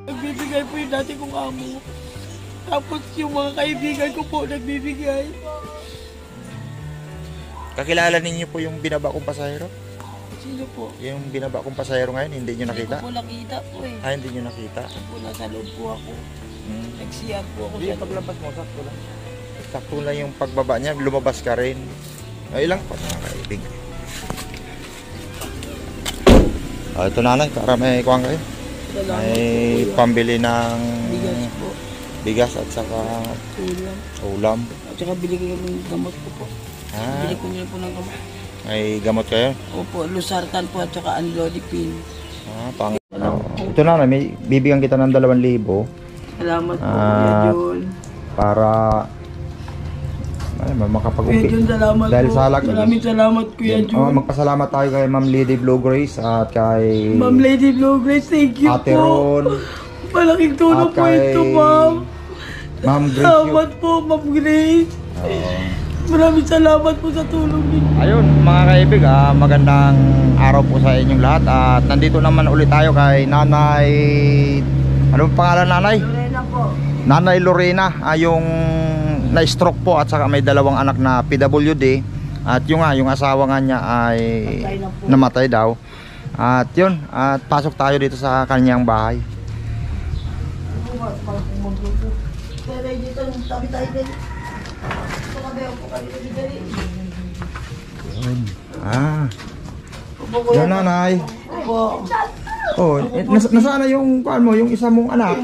Nagbibigay po yung dati kong amo. Tapos yung mga kaibigan ko po nagbibigay. Kakilala ninyo po yung binaba kong pasahero? Sino po? Yung binaba kong pasahero ngayon, hindi nyo nakita? Hindi ko po nakita po eh. Ah, hindi nyo nakita? Po, nasa loob po ako. Nagsiyag po ako. Hindi, paglabas mo, sakto lang. Sakto lang yung pagbaba niya, lumabas ka rin. Ay, ilang pa mga kaibigan. Ito nanay, para may kuwang kayo. May pambili ng bigas po. Bigas at saka ulam. At saka bili ko yung gamot ko po. Bili ko niyo po ng gamot. May gamot kayo? Opo, Losartan po at saka Anlodipine. Ito na, may bibigyan kita ng 2,000. Salamat po, Kuya Jun. Para makapag-umpisa. Kuya Jun, salamat dahil po. sa halag. Maraming salamat, Kuya Jun. Magpasalamat tayo kay Ma'am Lady Blue Grace at kay Ma'am Lady Blue Grace, thank you Ate po. Ron. Malaking tulong po ito, Ma'am. Ma'am Grace. Salamat po, Ma'am Grace. Maraming salamat po sa tulong niyo. Ayun mga kaibig, magandang araw po sa inyong lahat. At nandito naman ulit tayo kay Nanay. Ano pangalan nanay? Lorena po. Nanay Lorena, yung na-stroke po at saka may 2 anak na PWD. At yung asawa nga niya ay namatay daw. At yun, at pasok tayo dito sa kanyang bahay. Yan nanay. Oh, nasaan na yung kuan mo, yung isa mong anak?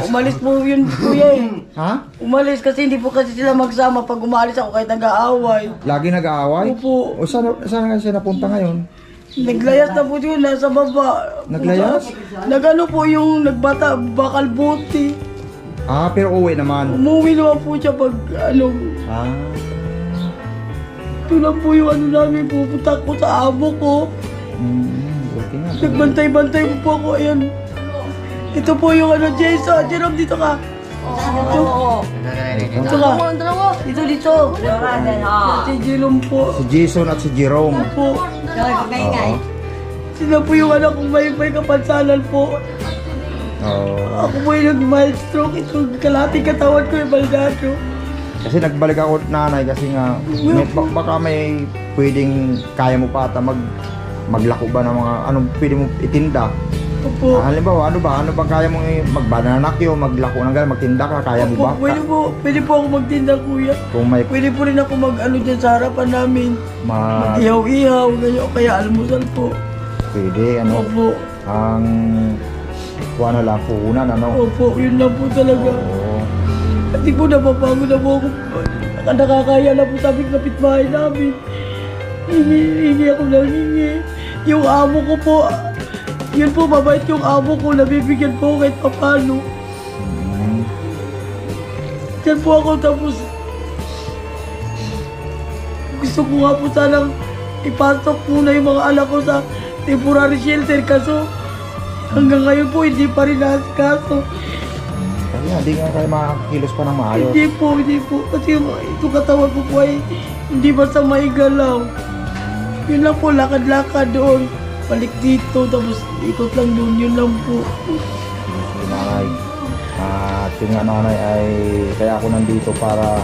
Umalis po yun, kuya eh. Ha? Umalis kasi hindi po kasi sila magsama pag umalis ako kahit nag-aaway. Lagi nag-aaway? Opo. O saan nga siya napunta ngayon? Naglayas na po yun, nasa baba. Naglayas? Nagano po yung nagbata, bakal buti. Pero uwi naman. Umuwi naman po siya pag ano. Ito lang po yung ano namin, pupunta ko sa amo ko. Okay nga. Nagbantay-bantay po ako, ayan. Ito po yung ano, Jason. Jerome, dito ka. Dito ka. Dito. Si Jerome po. Si Jason at si Jerome. Po. Sila po yung anak kong may kapansanan po. Ako po yung mild stroke. Ito, kalating katawan ko yung baldado. Kasi nagbalik ako nanay kasi nga baka may pwedeng kaya mo pa ata maglako ba ng mga anong pwede mo itinda. Opo. Halimbawa, ano ba kaya mo magbananakyo, maglako ng gano'n, magtinda ka, kaya mo ba? Pwede po ako magtinda, kuya. Pwede po rin ako mag-ano dyan sa harapan namin. Mag-ihaw-ihaw, ganyan, o kaya almusal po. Pwede, ano? Opo. Ang kuha na lang, puhunan, ano? Opo, yun lang po talaga. Hindi po napapagod na po ako. Nakakaya na po sabi ng kapitbahay namin. Hingi ako ng hingi. Yung amo ko po, yun po, mabait yung amo ko, nabibigyan po kahit papano. Diyan po ako, tapos gusto ko nga po sanang ipasok muna yung mga anak ko sa temporary shelter, kaso hanggang ngayon po hindi pa rin kaso. Kasi hindi nga kayo makakilos pa ng maayos. Hindi po. Kasi itong katawan ko po ay hindi basta maigalaw. Yun lang po, lakad-lakad doon. Balik dito, tapos ikot lang doon, yun lang po. Sige nanay. At yun nga nanay ay kaya ako nandito para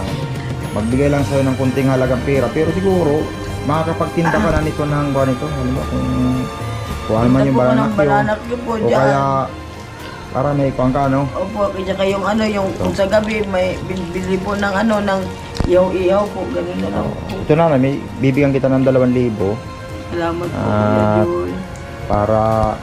magbigay lang sa'yo ng kunting halagang pera. Pero siguro, makakapagtinda ka na nito ng buwan ito. Halimbawa kung ano man yung bananakyo. Po o kaya para may kuwang ka, no? Opo, kaya yung ano, yung kung sa gabi may bili po ng ano, ng ihaw-ihaw po, gano'n na lang po. Ito na, may bibigyan kita ng 2,000. Salamat po, Kuya Jun. Para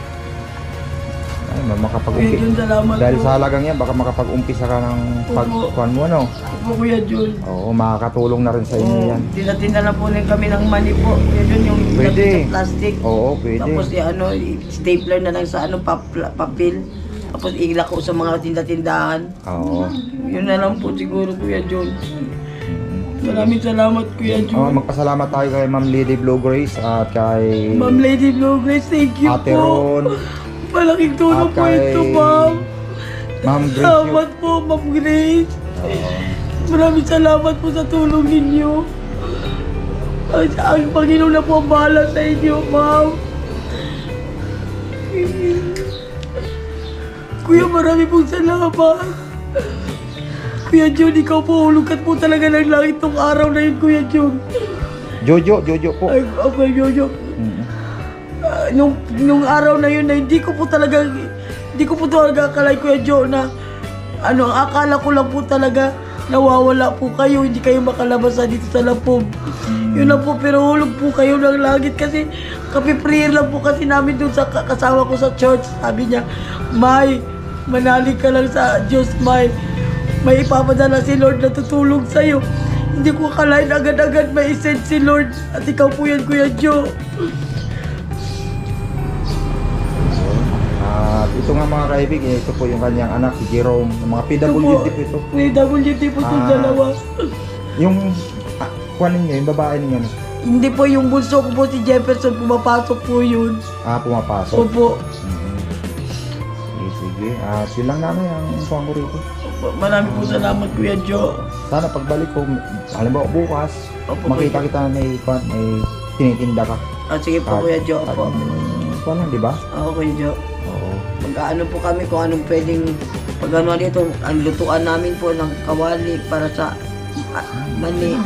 makapag-umpisa. Kuya Jun, salamat dahil po. sa halagang yan, baka makapag-umpisa ka ng pagkuhan mo, no? Opo, Kuya Jun. Oo, makakatulong na rin sa inyo yan. Tinda na po rin kami ng money po. Kuya Jun, yung Pwede. sa plastic. Oo, pwede. Tapos ano, stapler na lang sa ano, papel. Tapos ilako sa mga tinda-tindahan. Oo. Yun na lang po siguro, Kuya Jun. Maraming salamat, Kuya Jun. Magpasalamat tayo kay Ma'am Lady Blue Grace at kay Ma'am Lady Blue Grace, thank you Ate po. Ron. Malaking tulong At po kay ito, Ma'am. Ma'am Grace. Salamat po, Ma'am Grace. Maraming salamat po sa tulong ninyo. Ang Panginoon na po ang bahala sa inyo, Ma'am. Kuya, marami pong salamat. Kuya John, ikaw po, hulukat po talaga ng langit tong araw na yun, Kuya John. Jojo po. Ay, okay, Jojo. Nung araw na yun na hindi ko po talaga akala, Kuya Joe, na ang akala ko lang po talaga nawawala po kayo, hindi kayo makalabas dito sa Lapog. Yun lang po, pero hulog po kayo ng langit kasi kapi-prayer lang po kasi namin dun sa kasama ko sa church. Sabi niya, May, manalig ka lang sa Diyos, May ipapadala si Lord na tutulong sa'yo. Hindi ko akalain agad-agad may isend si Lord at ikaw po yan, Kuya Joe. Ito nga mga kaibigan, ito po yung kanyang anak, si Jerome. Mga PWD po ito. PWD po itong dalawa. Yung kuwanin nyo, yung babae ninyo. Hindi po, yung bunso ko po si Jefferson, pumapasok po yun. Pumapasok? Opo. Sige. Yun lang namin ang kuwan ko rito. Marami po salamat, Kuya Joe. Sana pagbalik ko, halimbawa bukas, Opo, makita kita na may tinitinda ka. Sige po, Kuya Joe. Opo. Kuwan lang, di ba? Oo, Kuya Joe. Oo. Mag-ano po kami kung anong pwedeng pag-ano dito, ang lutuan namin po ng kawali para sa mani.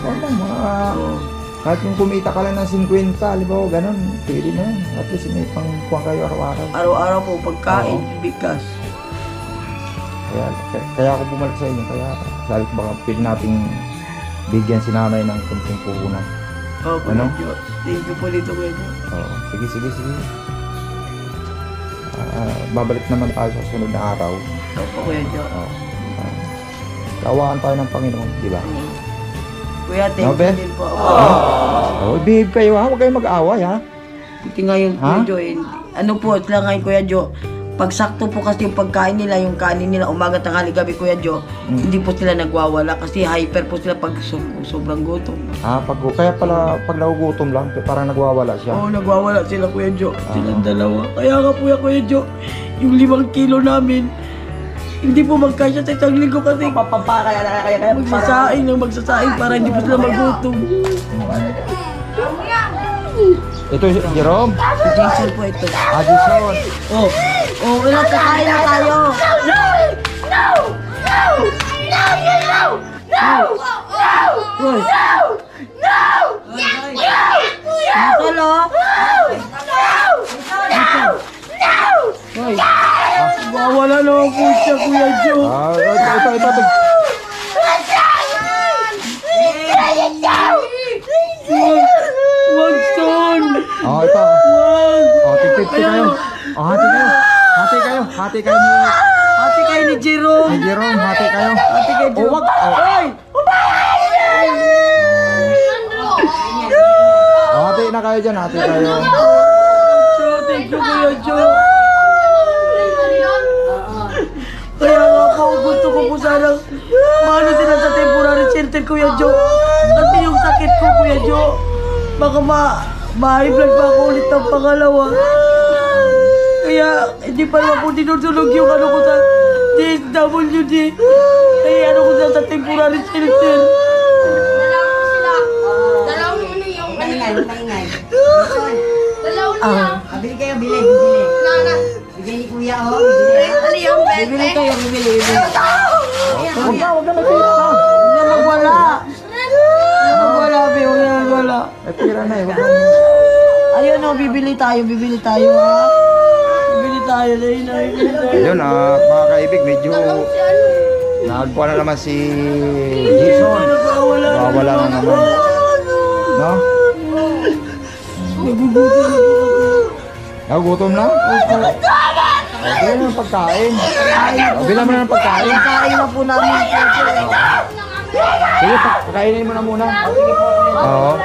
Kahit yung kumita ka lang ng 50, halimbawa ganun, pwede na yan. At least may pangkuhan kayo araw-araw. Araw-araw po, pagkain, bigas. Kaya ako bumalik sa inyo, kaya sabi ko baka pwede nating bigyan si nanay ng kunting puhunan. Oo, Kuya Joe. Thank you po dito, Kuya Joe. Oo, sige. Babalik naman tayo sa sunod na araw. Opo, Kuya Joe. Kawaan tayo ng Panginoon, di ba? Kuya, thank you din po. Behave kayo ha, huwag kayong mag-away ha. Buti ngayon, Kuya Joe, ano po, sila ngayon, Kuya Joe, pagsakto po kasi yung pagkain nila, yung kanin nila, umaga, tanghali, gabi, Kuya Joe, hindi po sila nagwawala kasi hyper po sila pag sobrang gutom. Kaya pala pag nagugutom lang, parang nagwawala siya. Oo, nagwawala sila, Kuya Joe. Silang dalawa. Kaya nga po, Kuya Joe, yung 5 kilo namin, hindi po magkasya sa isang linggo kasi magsasaing para hindi po sila magutom. Ito si Jerome? Si Jason po ito. Jason. Wala, kakain na tayo. Wala naman po siya, Kuya Joe. Ito. Wag, son. Ito. Wag. Tip kayo. Hati kayo ni... Hati kayo ni Jerome. Hati kayo. Hati kayo, Jerome. Wag. Hati na kayo dyan, hati kayo. Thank you, Kuya Joe. Kaya nga po, gusto ko po sana maano sila sa temporary shelter, Kuya Joe. Kasi yung sakit ko, Kuya Joe, baka ma-high blood pa ako ulit ng pangalawa. Kaya hindi pa naman po dinudulog yung ano ko sa DSWD. Kaya ano ko sa temporary shelter. Maingay. Bili kayo, bili. Bigay ni Kuya, Bibili kayo, bibili. Huwag na may pera ha. Huwag na magwala. Huwag na magwala. May pera na eh. Ayun o, bibili tayo ha. Bibili tayo, Ayun mga kaibig, medyo nagkuha na naman si Jason. Wala na naman. No? Nagugutom na? Bilang mo ng pagkain. Bilang mo na ng pagkain. Kain na po namin. Sige, pakainin mo na muna. Oo.